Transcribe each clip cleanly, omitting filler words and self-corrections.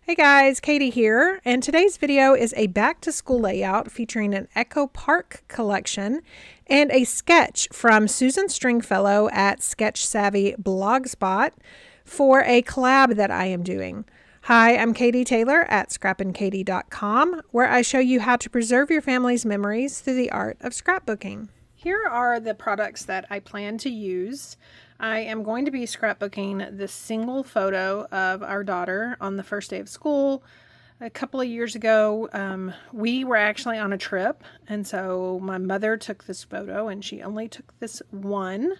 Hey guys, Katie here, and today's video is a back-to-school layout featuring an Echo Park collection and a sketch from Susan Stringfellow at SketchSavvy Blogspot for a collab that I am doing. Hi, I'm Katie Taylor at scrappinkaty.com, where I show you how to preserve your family's memories through the art of scrapbooking. Here are the products that I plan to use. I am going to be scrapbooking this single photo of our daughter on the first day of school. A couple of years ago, we were actually on a trip, and so my mother took this photo and she only took this one.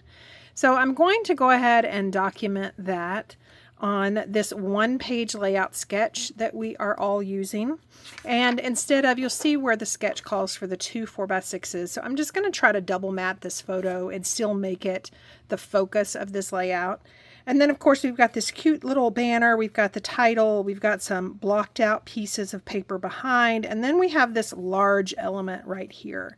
So I'm going to go ahead and document that on this one-page layout sketch that we are all using. And instead of, you'll see where the sketch calls for the two 4x6s. So I'm just going to try to double mat this photo and still make it the focus of this layout. And then of course we've got this cute little banner, we've got the title, we've got some blocked out pieces of paper behind, and then we have this large element right here.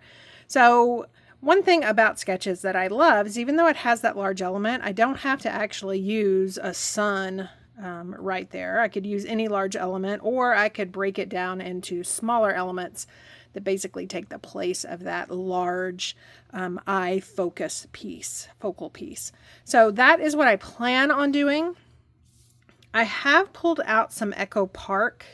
So one thing about sketches that I love is even though it has that large element, I don't have to actually use a sun right there. I could use any large element, or I could break it down into smaller elements that basically take the place of that large eye focus piece, focal piece. So that is what I plan on doing. I have pulled out some Echo Park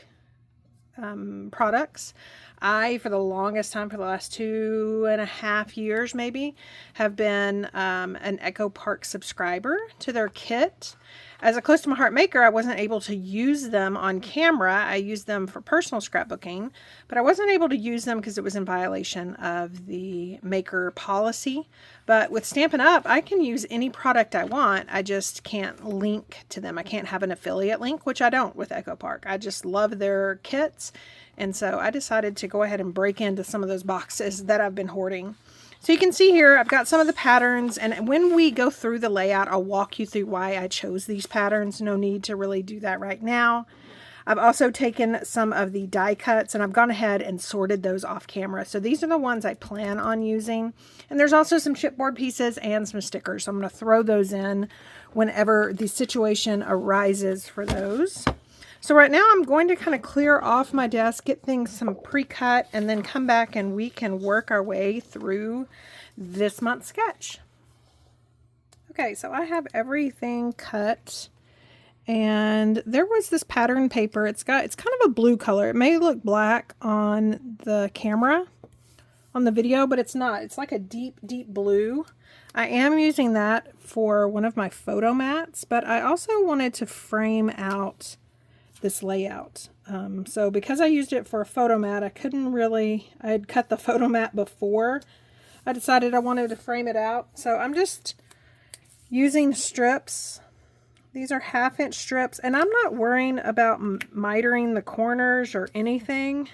products. I, for the longest time, for the last 2.5 years maybe, have been an Echo Park subscriber to their kit. As a close to my heart maker, I wasn't able to use them on camera. I used them for personal scrapbooking, but I wasn't able to use them because it was in violation of the maker policy. But with Stampin' Up, I can use any product I want. I just can't link to them. I can't have an affiliate link, which I don't with Echo Park. I just love their kits. And so I decided to go ahead and break into some of those boxes that I've been hoarding. So you can see here, I've got some of the patterns, and when we go through the layout, I'll walk you through why I chose these patterns. No need to really do that right now. I've also taken some of the die cuts and I've gone ahead and sorted those off camera. So these are the ones I plan on using. And there's also some chipboard pieces and some stickers. So I'm going to throw those in whenever the situation arises for those. So right now I'm going to kind of clear off my desk, get things some pre-cut, and then come back and we can work our way through this month's sketch. Okay, so I have everything cut, and there was this pattern paper. It's kind of a blue color. It may look black on the camera, on the video, but it's not. It's like a deep, deep blue. I am using that for one of my photo mats, but I also wanted to frame out this layout. So because I used it for a photo mat, I had cut the photo mat before I decided I wanted to frame it out. So I'm just using strips. These are 1/2-inch strips, and I'm not worrying about mitering the corners or anything.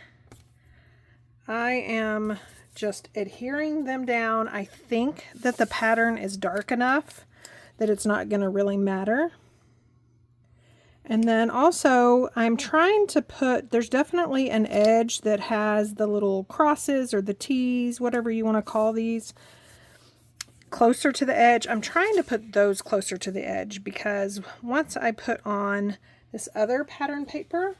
I am just adhering them down. I think that the pattern is dark enough that it's not going to really matter. And then also I'm trying to there's definitely an edge that has the little crosses or the T's, whatever you want to call these, closer to the edge. I'm trying to put those closer to the edge because once I put on this other pattern paper,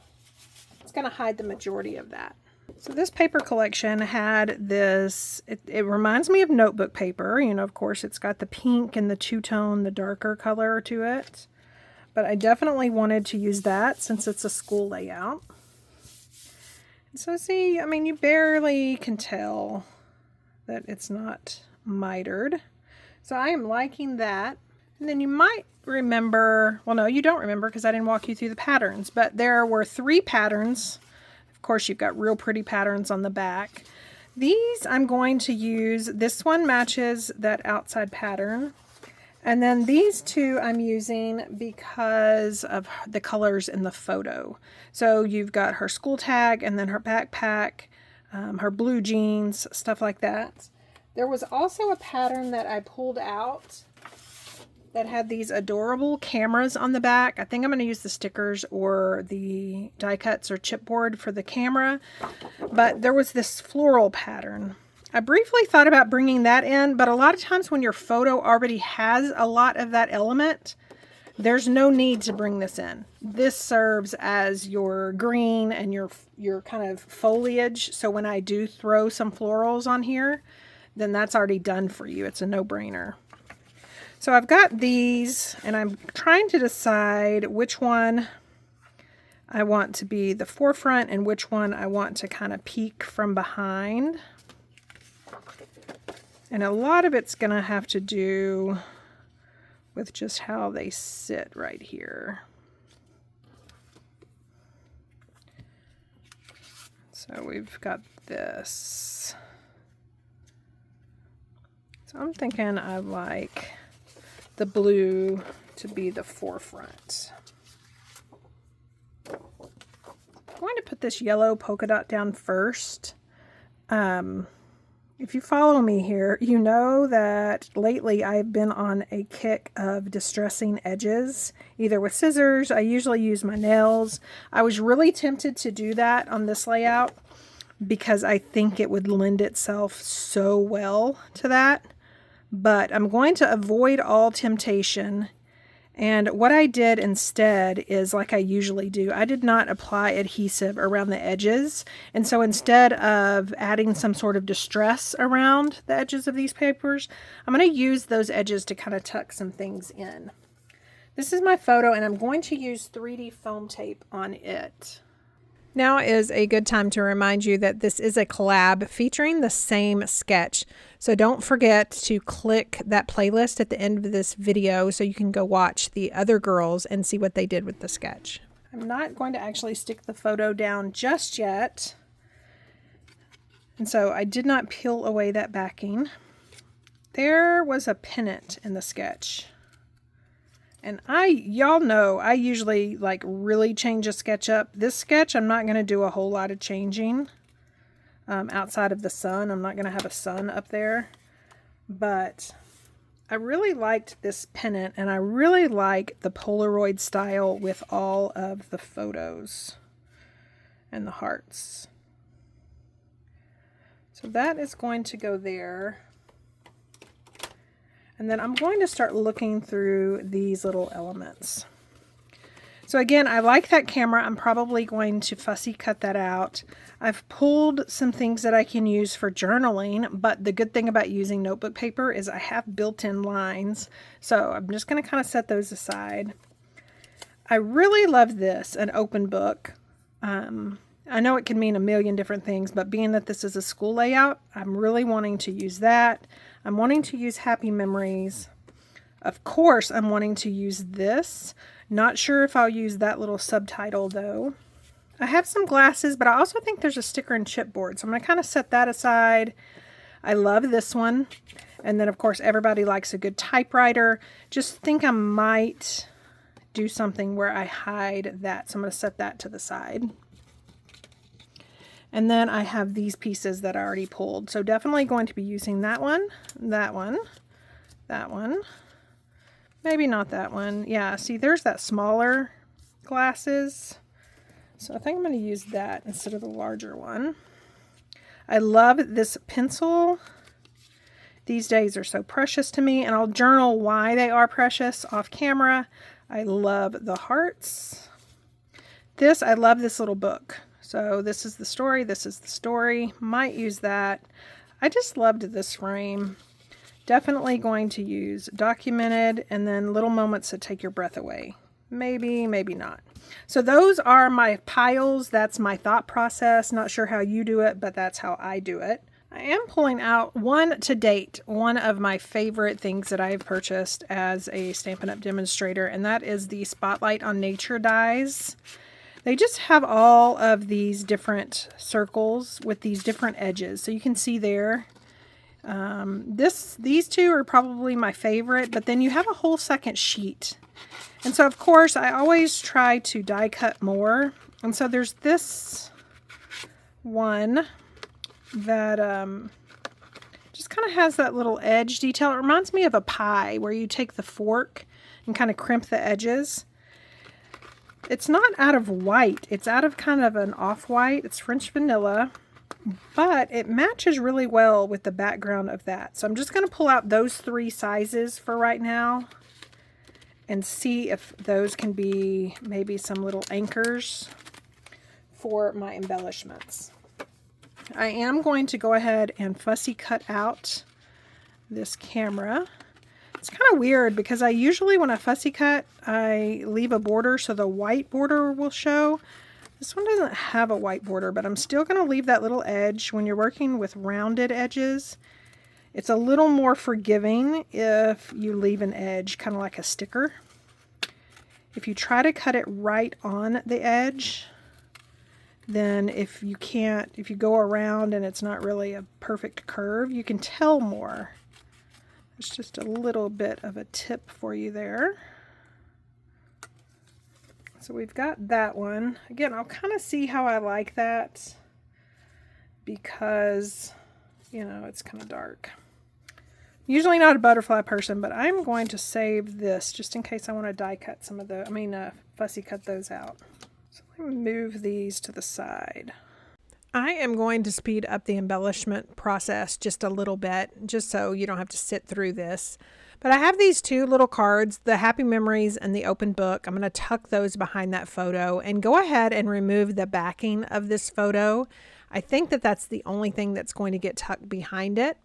it's going to hide the majority of that. So this paper collection had this, it reminds me of notebook paper. You know, of course, it's got the pink and the two-tone, the darker color to it. But I definitely wanted to use that since it's a school layout. So see, I mean, you barely can tell that it's not mitered. So I am liking that. And then you might remember, well, no, you don't remember because I didn't walk you through the patterns, but there were 3 patterns. Of course, you've got real pretty patterns on the back. These I'm going to use, this one matches that outside pattern. And then these 2 I'm using because of the colors in the photo. So you've got her school tag and then her backpack, her blue jeans, stuff like that. There was also a pattern that I pulled out that had these adorable cameras on the back. I think I'm going to use the stickers or the die cuts or chipboard for the camera. But there was this floral pattern. I briefly thought about bringing that in, but a lot of times when your photo already has a lot of that element, there's no need to bring this in. This serves as your green and your kind of foliage. So when I do throw some florals on here, then that's already done for you. It's a no-brainer. So I've got these, and I'm trying to decide which one I want to be the forefront and which one I want to kind of peek from behind. And a lot of it's going to have to do with just how they sit right here. So we've got this. So I'm thinking I like the blue to be the forefront. I'm going to put this yellow polka dot down first. If you follow me here, you know that lately I've been on a kick of distressing edges, either with scissors. I usually use my nails. I was really tempted to do that on this layout because I think it would lend itself so well to that. But I'm going to avoid all temptation. And what I did instead is, like I usually do, I did not apply adhesive around the edges. And so instead of adding some sort of distress around the edges of these papers, I'm going to use those edges to kind of tuck some things in. This is my photo, and I'm going to use 3D foam tape on it. Now is a good time to remind you that this is a collab featuring the same sketch. So don't forget to click that playlist at the end of this video so you can go watch the other girls and see what they did with the sketch. I'm not going to actually stick the photo down just yet. And so I did not peel away that backing. There was a pennant in the sketch. And y'all know, I usually like really change a sketch up. This sketch, I'm not going to do a whole lot of changing outside of the sun. I'm not going to have a sun up there. But I really liked this pennant, and I really like the Polaroid style with all of the photos and the hearts. So that is going to go there. And then I'm going to start looking through these little elements. So again, I like that camera. I'm probably going to fussy cut that out. I've pulled some things that I can use for journaling, but the good thing about using notebook paper is I have built-in lines. So I'm just going to kind of set those aside. I really love this, an open book. I know it can mean a million different things, but being that this is a school layout, I'm really wanting to use that. I'm wanting to use Happy Memories. Of course, I'm wanting to use this. Not sure if I'll use that little subtitle though. I have some glasses, but I also think there's a sticker and chipboard, so I'm going to kind of set that aside. I love this one. And then of course, everybody likes a good typewriter. Just think I might do something where I hide that, so I'm going to set that to the side. And then I have these pieces that I already pulled. So definitely going to be using that one, that one, that one. Maybe not that one. Yeah, see, there's that smaller glasses. So I think I'm going to use that instead of the larger one. I love this pencil. These days are so precious to me, and I'll journal why they are precious off camera. I love the hearts. I love this little book. So this is the story, this is the story. Might use that. I just loved this frame. Definitely going to use documented, and then little moments that take your breath away. Maybe, maybe not. So those are my piles. That's my thought process. Not sure how you do it, but that's how I do it. I am pulling out one to date, one of my favorite things that I've purchased as a Stampin' Up! Demonstrator, and that is the Spotlight on Nature dies. They just have all of these different circles with these different edges. So you can see there, these two are probably my favorite, but then you have a whole second sheet. And so of course I always try to die cut more. And so there's this one that just kind of has that little edge detail. It reminds me of a pie where you take the fork and kind of crimp the edges. It's not out of white. It's out of kind of an off-white. It's French vanilla, but it matches really well with the background of that. So I'm just going to pull out those three sizes for right now. and see if those can be maybe some little anchors for my embellishments. I am going to go ahead and fussy cut out this camera. It's kind of weird because I usually, when I fussy cut, I leave a border so the white border will show. This one doesn't have a white border, but I'm still going to leave that little edge. When you're working with rounded edges, it's a little more forgiving if you leave an edge, kind of like a sticker. If you try to cut it right on the edge, then if you go around and it's not really a perfect curve, you can tell more. There's just a little bit of a tip for you there. So we've got that one. Again, I'll kind of see how I like that because, you know, it's kind of dark. Usually not a butterfly person, but I'm going to save this just in case I want to die cut some of the, fussy cut those out. So let me move these to the side. I am going to speed up the embellishment process just a little bit, just so you don't have to sit through this. But I have these two little cards, the Happy Memories and the Open Book. I'm going to tuck those behind that photo and go ahead and remove the backing of this photo. I think that that's the only thing that's going to get tucked behind it.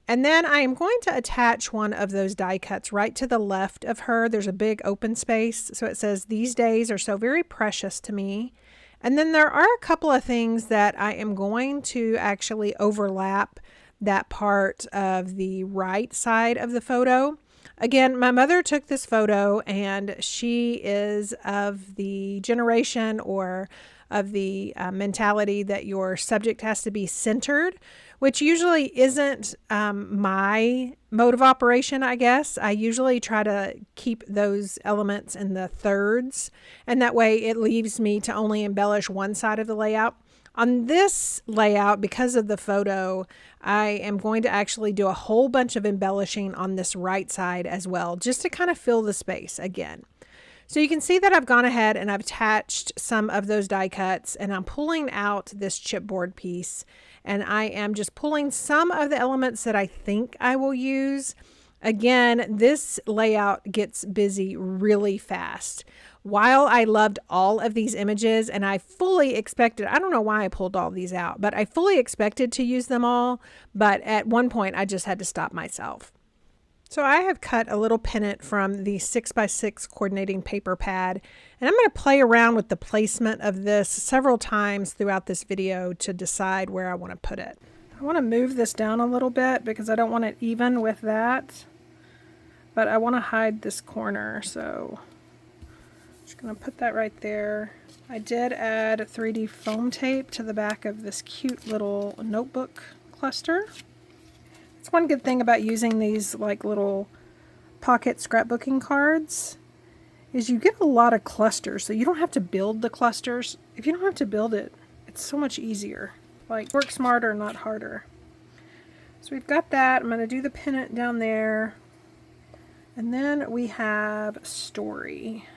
And then I am going to attach one of those die cuts right to the left of her. There's a big open space. So it says, "These days are so very precious to me." And then there are a couple of things that I am going to actually overlap that part of the right side of the photo. Again, my mother took this photo and she is of the generation or of the mentality that your subject has to be centered, which usually isn't my mode of operation, I guess. I usually try to keep those elements in the thirds, and that way it leaves me to only embellish one side of the layout. On this layout, because of the photo, I am going to actually do a whole bunch of embellishing on this right side as well, just to kind of fill the space again. So you can see that I've gone ahead and I've attached some of those die cuts, and I'm pulling out this chipboard piece, and I am just pulling some of the elements that I think I will use. Again, this layout gets busy really fast. While I loved all of these images and I fully expected, I don't know why I pulled all these out, but I fully expected to use them all. But at one point I just had to stop myself. So I have cut a little pennant from the 6x6 coordinating paper pad, and I'm going to play around with the placement of this several times throughout this video to decide where I want to put it. I want to move this down a little bit because I don't want it even with that, but I want to hide this corner, so I'm just going to put that right there. I did add 3D foam tape to the back of this cute little notebook cluster. That's one good thing about using these like little pocket scrapbooking cards is you get a lot of clusters, so you don't have to build the clusters. If you don't have to build it, it's so much easier. Like, work smarter, not harder. So we've got that. I'm going to do the pennant down there. And then we have story.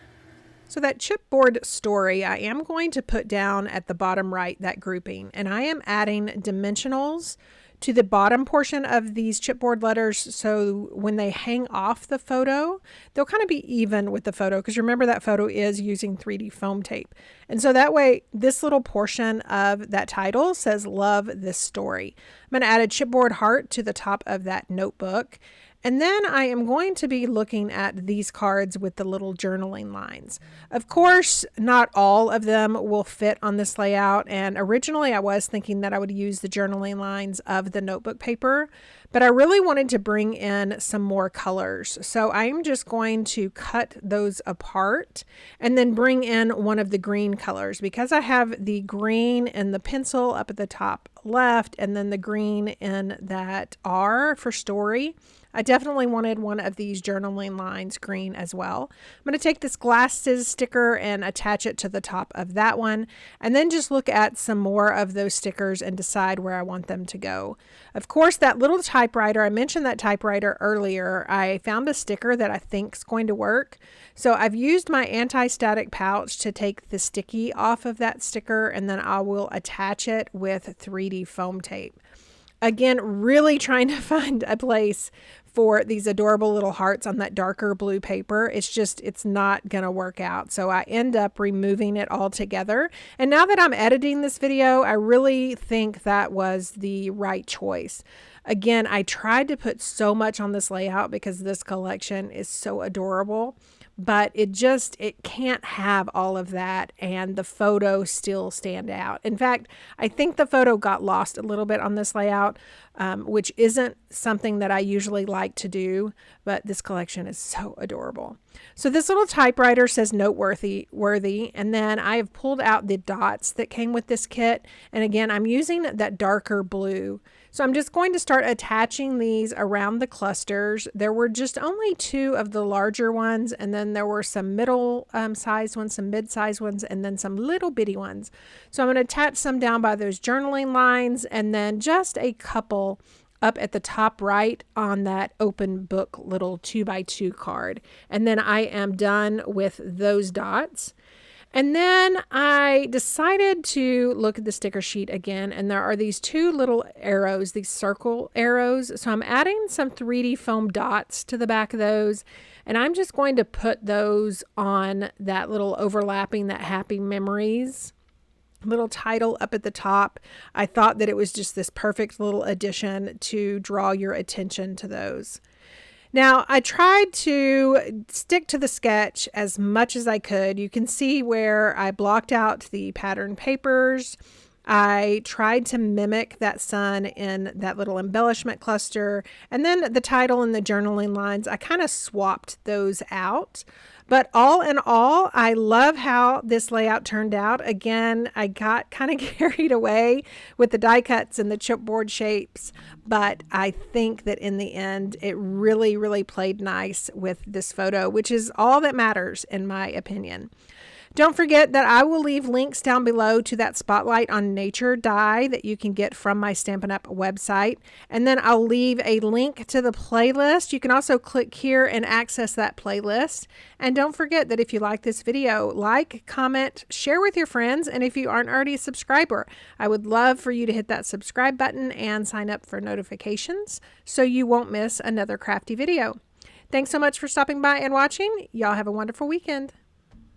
So that chipboard story, I am going to put down at the bottom right, that grouping. And I am adding dimensionals to the bottom portion of these chipboard letters, so when they hang off the photo, they'll kind of be even with the photo, because remember that photo is using 3D foam tape. And so that way, this little portion of that title says, "Love this story." I'm going to add a chipboard heart to the top of that notebook. And then I am going to be looking at these cards with the little journaling lines. Of course, not all of them will fit on this layout. And originally I was thinking that I would use the journaling lines of the notebook paper, but I really wanted to bring in some more colors. So I'm just going to cut those apart and then bring in one of the green colors, because I have the green in the pencil up at the top left and then the green in that R for story. I definitely wanted one of these journaling lines green as well. I'm going to take this glasses sticker and attach it to the top of that one, and then just look at some more of those stickers and decide where I want them to go. Of course, that little typewriter, I mentioned that typewriter earlier. I found a sticker that I think is going to work. So I've used my anti-static pouch to take the sticky off of that sticker, and then I will attach it with 3D foam tape. Again, really trying to find a place for these adorable little hearts on that darker blue paper. It's not going to work out. So I end up removing it all together. And now that I'm editing this video, I really think that was the right choice. Again, I tried to put so much on this layout because this collection is so adorable, but it can't have all of that and the photo still stand out. In fact, I think the photo got lost a little bit on this layout, which isn't something that I usually like to do, but this collection is so adorable. So this little typewriter says noteworthy, and then I have pulled out the dots that came with this kit. And again, I'm using that darker blue. So I'm just going to start attaching these around the clusters. There were just only 2 of the larger ones, and then there were some middle sized ones, some mid-sized ones, and then some little bitty ones. So I'm going to attach some down by those journaling lines, and then just a couple up at the top right on that open book little 2x2 card. And then I am done with those dots. And then I decided to look at the sticker sheet again, and there are these 2 little arrows, these circle arrows. So I'm adding some 3D foam dots to the back of those, and I'm just going to put those on that little overlapping, that happy memories little title up at the top. I thought that it was just this perfect little addition to draw your attention to those. Now, I tried to stick to the sketch as much as I could. You can see where I blocked out the pattern papers. I tried to mimic that sun in that little embellishment cluster. And then the title and the journaling lines, I kind of swapped those out. But all in all, I love how this layout turned out. Again, I got kind of carried away with the die cuts and the chipboard shapes, but I think that in the end, it really, really played nice with this photo, which is all that matters in my opinion. Don't forget that I will leave links down below to that Spotlight on Nature die that you can get from my Stampin' Up website. And then I'll leave a link to the playlist. You can also click here and access that playlist. And don't forget that if you like this video, like, comment, share with your friends. And if you aren't already a subscriber, I would love for you to hit that subscribe button and sign up for notifications so you won't miss another crafty video. Thanks so much for stopping by and watching. Y'all have a wonderful weekend.